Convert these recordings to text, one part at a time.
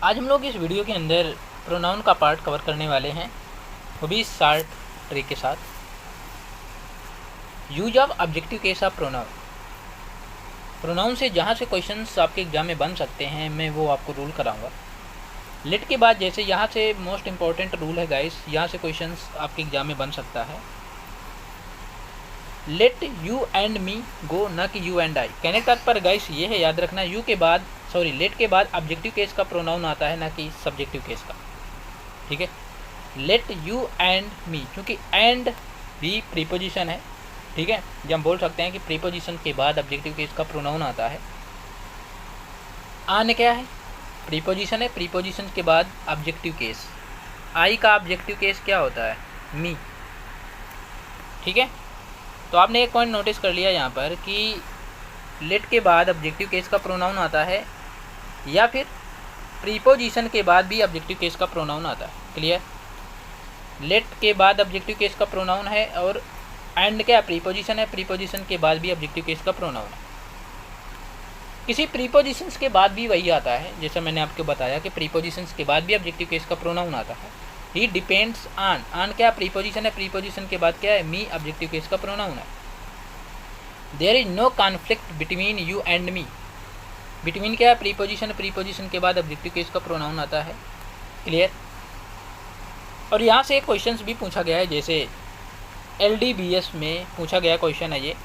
आज हम लोग इस वीडियो के अंदर प्रोनाउन का पार्ट कवर करने वाले हैं, वो भी शॉर्ट ट्रिक के साथ। Use of objective case of pronoun. Pronoun से जहाँ से क्वेश्चंस आपके एग्जाम में बन सकते हैं, मैं वो आपको रूल कराऊंगा। लेट के बाद जैसे यहाँ से मोस्ट इम्पॉर्टेंट रूल है गाइस, यहाँ से क्वेश्चंस आपके एग्जाम में बन सकता है। लेट यू एंड मी गो, न कि यू एंड आई। कहने का तात्पर्य गाइस ये है, याद रखना, लेट के बाद ऑब्जेक्टिव केस का प्रोनाउन आता है, ना कि सब्जेक्टिव केस का। ठीक है, लेट यू एंड मी, क्योंकि एंड भी प्रीपोजिशन है। ठीक है, जब हम बोल सकते हैं कि प्रीपोजिशन के बाद ऑब्जेक्टिव केस का प्रोनाउन आता है। आन क्या है? प्रीपोजिशन है, प्रीपोजिशन के बाद ऑब्जेक्टिव केस। आई का ऑब्जेक्टिव केस क्या होता है? मी। ठीक है, तो आपने एक पॉइंट नोटिस कर लिया यहाँ पर कि लेट के बाद ऑब्जेक्टिव केस का प्रोनाउन आता है, या फिर प्रीपोजिशन के बाद भी ऑब्जेक्टिव केस का प्रोनाउन आता है। क्लियर? लेट के बाद ऑब्जेक्टिव केस का प्रोनाउन है, और एंड क्या प्रीपोजिशन है, प्रीपोजिशन के बाद भी ऑब्जेक्टिव केस का प्रोनाउन है। किसी प्रीपोजिशंस के बाद भी वही आता है, जैसा मैंने आपको बताया कि प्रीपोजिशंस के बाद भी ऑब्जेक्टिव केस का प्रोनाउन आता है। ही डिपेंड्स ऑन, ऑन क्या प्रीपोजिशन है, प्रीपोजिशन के बाद क्या है? मी ऑब्जेक्टिव केस का प्रोनाउन है। There is no conflict between you and me. Between क्या है? प्रीपोजिशन, प्रीपोजिशन के बाद ऑब्जेक्टिव केस का प्रोनाउन आता है। क्लियर? और यहाँ से एक क्वेश्चन भी पूछा गया है, जैसे LDBS में पूछा गया क्वेश्चन है ये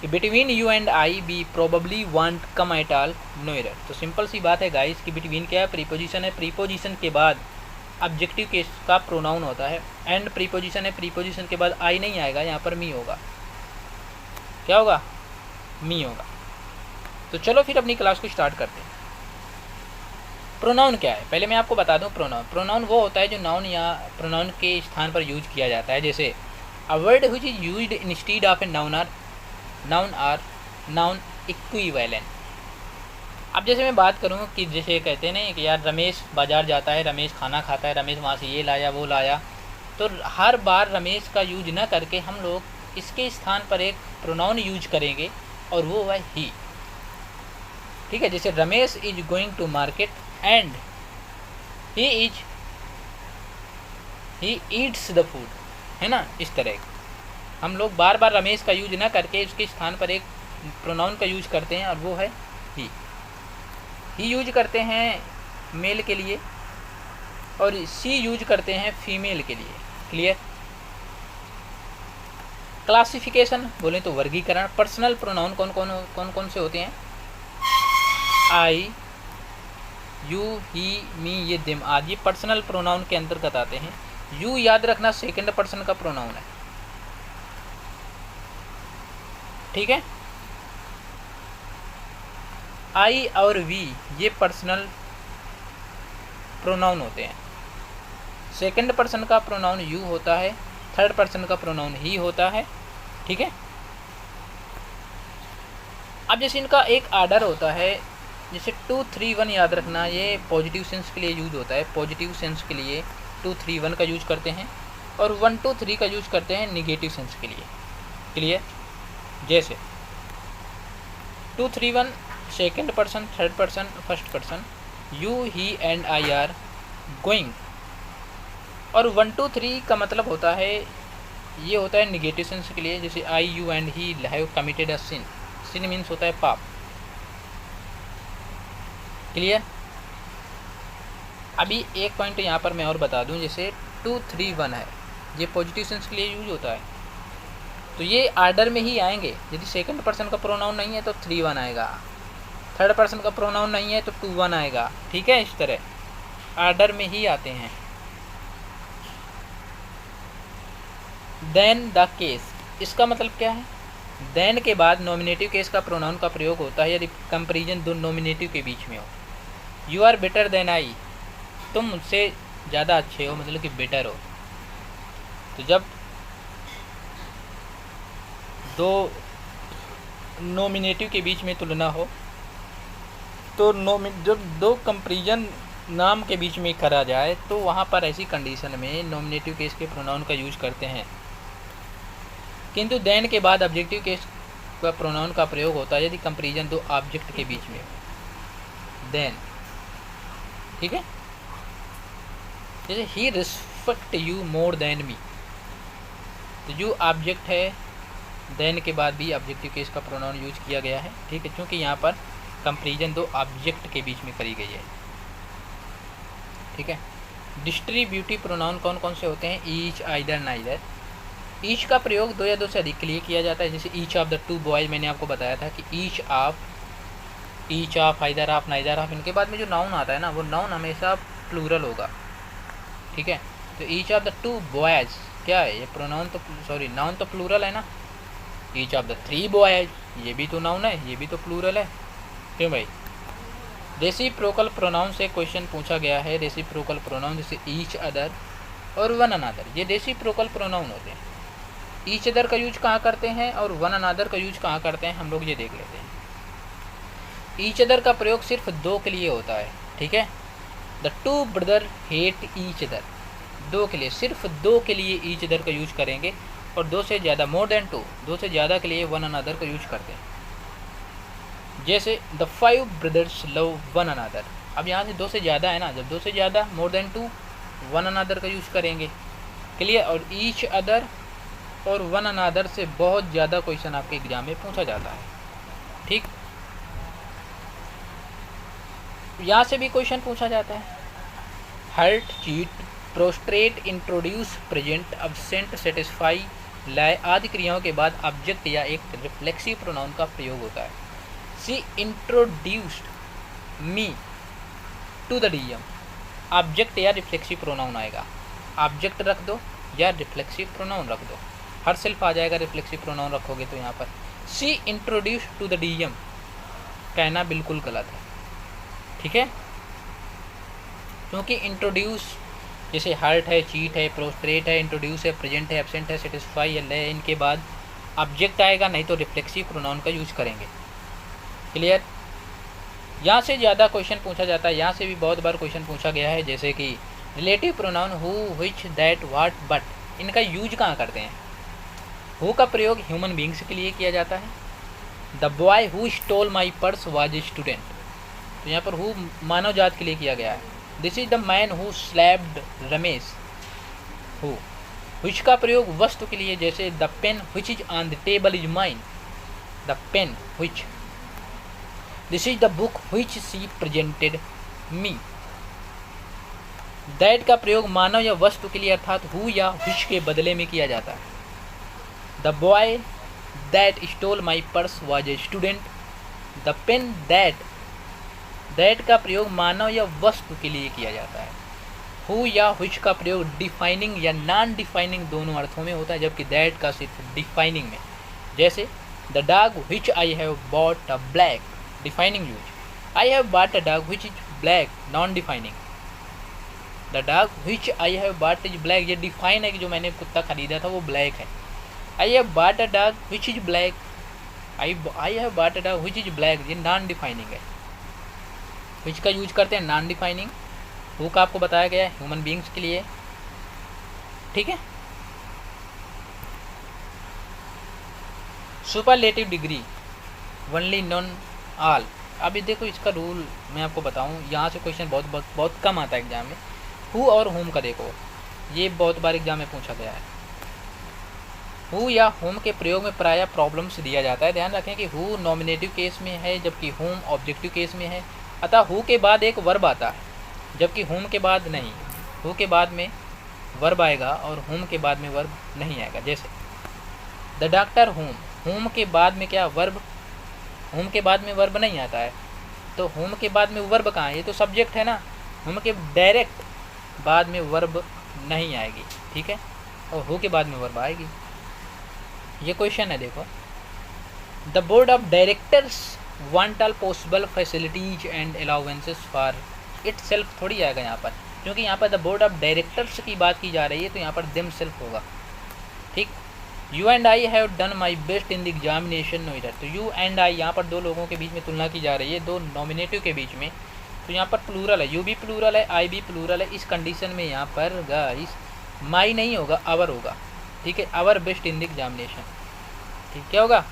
कि between you and I B probably want come at all know error. तो सिंपल सी बात है गाइस कि बिटवीन क्या है? प्रीपोजिशन है, प्रीपोजिशन के बाद ऑब्जेक्टिव केस का प्रोनाउन होता है। एंड प्रीपोजिशन है, प्रीपोजिशन के बाद आई नहीं आएगा, यहाँ पर मी होगा। क्या होगा? मी होगा। तो चलो फिर अपनी क्लास को स्टार्ट करते हैं। प्रोनाउन क्या है? पहले मैं आपको बता दूं। प्रोनाउन वो होता है जो नाउन या प्रोनाउन के स्थान पर यूज किया जाता है। जैसे a word which is used instead of a noun or noun equivalent. अब जैसे मैं बात करूं कि जैसे कहते हैं ना कि यार रमेश बाज़ार जाता है, रमेश खाना खाता है, रमेश वहाँ से ये लाया वो लाया, तो हर बार रमेश का यूज ना करके हम लोग इसके स्थान पर एक प्रोनाउन यूज करेंगे, और वो है ही। ठीक है, जैसे Ramesh is going to market and he eats the food, है ना। इस तरह हम लोग बार बार रमेश का यूज ना करके उसके स्थान पर एक प्रोनाउन का यूज करते हैं, और वो है ही यूज करते हैं मेल के लिए, और सी यूज करते हैं फीमेल के लिए। क्लियर? क्लासिफिकेशन बोले तो वर्गीकरण। पर्सनल प्रोनाउन कौन कौन से होते हैं? आई, यू, ही, मी, ये दिम आदि ये पर्सनल प्रोनाउन के अंतर्गत आते हैं। यू याद रखना सेकंड पर्सन का प्रोनाउन है। ठीक है, आई और वी ये पर्सनल प्रोनाउन होते हैं। सेकंड पर्सन का प्रोनाउन यू होता है, थर्ड पर्सन का प्रोनाउन ही होता है। ठीक है, अब जैसे इनका एक आर्डर होता है, जैसे 2, 3, 1 याद रखना, ये पॉजिटिव सेंस के लिए यूज होता है। पॉजिटिव सेंस के लिए 2, 3, 1 का यूज करते हैं, और 1, 2, 3 का यूज करते हैं निगेटिव सेंस के लिए। क्लियर? जैसे 2, 3, 1 second person, third person, first person, you, he and I R going. और 1, 2, 3 का मतलब होता है, ये होता है निगेटिव सेंस के लिए। जैसे I, you and he have committed a sin. Sin means होता है पाप। क्लियर? अभी एक पॉइंट यहाँ पर मैं और बता दूँ, जैसे 2, 3, 1 है, ये पॉजिटिव सेंस के लिए यूज होता है, तो ये आर्डर में ही आएंगे। यदि सेकंड पर्सन का प्रोनाउन नहीं है तो 3, 1 आएगा, थर्ड पर्सन का प्रोनाउन नहीं है तो 2, 1 आएगा। ठीक है, इस तरह आर्डर में ही आते हैं। देन द केस, इसका मतलब क्या है? देन के बाद नॉमिनेटिव केस का प्रोनाउन का प्रयोग होता है यदि कंपैरिजन दो नॉमिनेटिव के बीच में हो। You are better than I, तुम मुझसे ज़्यादा अच्छे हो, मतलब कि बेटर हो। तो जब दो नॉमिनेटिव के बीच में तुलना हो, तो जब दो कंपैरिजन नाम के बीच में करा जाए, तो वहाँ पर ऐसी कंडीशन में नॉमिनेटिव केस के प्रोनाउन का यूज करते हैं। किंतु देन के बाद ऑब्जेक्टिव केस का प्रोनाउन का प्रयोग होता है यदि कंपैरिजन दो ऑब्जेक्ट के बीच में हो। देन, ठीक है। जैसे he respect you more than me, तो जो ऑब्जेक्ट है देन के बाद भी ऑब्जेक्टिव केस का प्रोनाउन यूज किया गया है, ठीक है, क्योंकि यहाँ पर कंपेरिजन दो ऑब्जेक्ट के बीच में करी गई है, ठीक है। डिस्ट्रीब्यूटिव प्रोनाउन कौन कौन से होते हैं? Each, either, neither. ईच का प्रयोग दो या दो से अधिक के लिए किया जाता है, जैसे each of the two boys, मैंने आपको बताया था कि each of, either of, neither of, इनके बाद में जो नाउन आता है ना, वो नाउन हमेशा प्लूरल होगा, ठीक है। तो each of the two boys क्या है? ये प्रोनाउन तो सॉरी नाउन तो प्लूरल है ना। Each of the three boys, ये भी तो नाउन है, ये भी तो प्लूरल है, क्यों भाई? रेसिप्रोकल प्रोनाउन से क्वेश्चन पूछा गया है। रेसिप्रोकल प्रोनाउन जैसे ईच अदर और वन अनादर, ये रेसिप्रोकल प्रोनाउन होते हैं। ईच अदर का यूज कहाँ करते हैं और वन अनादर का यूज कहाँ करते हैं, हम लोग ये देख लेते हैं। ईच अदर का प्रयोग सिर्फ दो के लिए होता है, ठीक है। The two brother hate each other, दो के लिए, सिर्फ दो के लिए ईच अदर का यूज करेंगे, और दो से ज़्यादा, मोर देन टू, दो से ज़्यादा के लिए वन अनादर का यूज करते हैं। जैसे the five brothers love one another, अब यहाँ से दो से ज़्यादा है ना, जब दो से ज़्यादा, more than two, one another का यूज करेंगे, क्लियर। और ईच अदर और वन अनादर से बहुत ज़्यादा क्वेश्चन आपके एग्जाम में पूछा जाता है, ठीक। यहाँ से भी क्वेश्चन पूछा जाता है। Hurt, cheat, prostrate, introduce, present, absent, satisfy, लाए आदि क्रियाओं के बाद ऑब्जेक्ट या एक रिफ्लेक्सिव प्रोनाउन का प्रयोग होता है। She introduced me to the DM, object या रिफ्लेक्सिव प्रोनाउन आएगा। ऑब्जेक्ट रख दो या रिफ्लेक्सिव प्रोनाउन रख दो, हर सेल्फ आ जाएगा रिफ्लेक्सिव प्रोनाउन रखोगे तो। यहाँ पर she introduced to the DM कहना बिल्कुल गलत है, ठीक है, क्योंकि इंट्रोड्यूस जैसे हर्ट है, चीट है, प्रोस्ट्रेट है, इंट्रोड्यूस है, प्रेजेंट है, एब्सेंट है, सेटिस्फाई है, ले, इनके बाद ऑब्जेक्ट आएगा, नहीं तो रिफ्लेक्सिव प्रोनाउन का यूज करेंगे, क्लियर। यहाँ से ज़्यादा क्वेश्चन पूछा जाता है, यहाँ से भी बहुत बार क्वेश्चन पूछा गया है, जैसे कि relative pronoun who, which, that, what, but, इनका यूज कहाँ करते हैं? हु का प्रयोग ह्यूमन बींग्स के लिए किया जाता है। The boy who stole my purse was a student, तो यहाँ पर हु मानव जात के लिए किया गया है। This is the man who slapped Ramesh, who. Which का प्रयोग वस्तु के लिए, जैसे the pen which is on the table is mine, the pen which. This is the book which she presented me. That का प्रयोग मानव या वस्तु के लिए अर्थात हु या व्हिच के बदले में किया जाता है। The boy that stole my purse was a student. The pen that का प्रयोग मानव या वस्तु के लिए किया जाता है। हु या व्हिच का प्रयोग डिफाइनिंग या नॉन डिफाइनिंग दोनों अर्थों में होता है, जबकि दैट का सिर्फ डिफाइनिंग में। जैसे the dog which I have bought a black, defining use. I have bought a dog which is black, non defining. The dog which I have bought is black, ये डिफाइन है कि जो मैंने कुत्ता खरीदा था वो ब्लैक है। I have bought a dog which is black, I have bought a dog which is black, ये नॉन डिफाइनिंग है। व्हिच का यूज करते हैं नॉन डिफाइनिंग। हु का आपको बताया गया है ह्यूमन बींग्स के लिए, ठीक है। Superlative degree, only, non, all. अभी देखो इसका रूल मैं आपको बताऊं, यहाँ से क्वेश्चन बहुत कम आता है एग्जाम में। हु और होम का देखो, ये बहुत बार एग्जाम में पूछा गया है। हु या होम के प्रयोग में प्रायः प्रॉब्लम्स दिया जाता है। ध्यान रखें कि हु नॉमिनेटिव केस में है, जबकि होम ऑब्जेक्टिव केस में है। अतः हु के बाद एक वर्ब आता है, जबकि होम के बाद नहीं। हु के बाद में वर्ब आएगा और होम के बाद में वर्ब नहीं आएगा। जैसे द डॉक्टर होम के बाद में क्या वर्ब, होम के बाद में वर्ब नहीं आता है, तो होम के बाद में वर्ब कहाँ है? ये तो सब्जेक्ट है ना, होम के डायरेक्ट बाद में वर्ब नहीं आएगी, ठीक है, और हु के बाद में वर्ब आएगी। ये क्वेश्चन है, देखो। The board of directors want all possible facilities and allowances for it self थोड़ी आएगा यहाँ पर, क्योंकि यहाँ पर द बोर्ड ऑफ डायरेक्टर्स की बात की जा रही है, तो यहाँ पर देम सेल्फ होगा, ठीक। You and I have done my best in the examination no इधर, तो यू एंड आई यहाँ पर दो लोगों के बीच में तुलना की जा रही है, दो नॉमिनेटिव के बीच में, तो यहाँ पर प्लूरल है, यू भी प्लूरल है, आई भी प्लूरल है। इस कंडीशन में यहाँ पर गाइस माई नहीं होगा, आवर होगा, ठीक है, our best in the examination, ठीक। क्या होगा?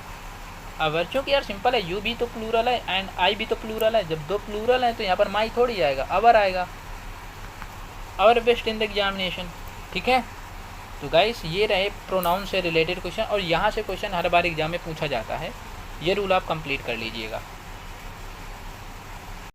आवर, क्योंकि यार सिंपल है, यू भी तो प्लूरल है एंड आई भी तो प्लूरल है। जब दो प्लूरल है तो यहाँ पर माई थोड़ी आएगा, आवर आएगा, और बेस्ट इन द एग्जामिनेशन। ठीक है, तो गाइस ये रहे प्रोनाउन से रिलेटेड क्वेश्चन, और यहाँ से क्वेश्चन हर बार एग्जाम में पूछा जाता है, ये रूल आप कंप्लीट कर लीजिएगा।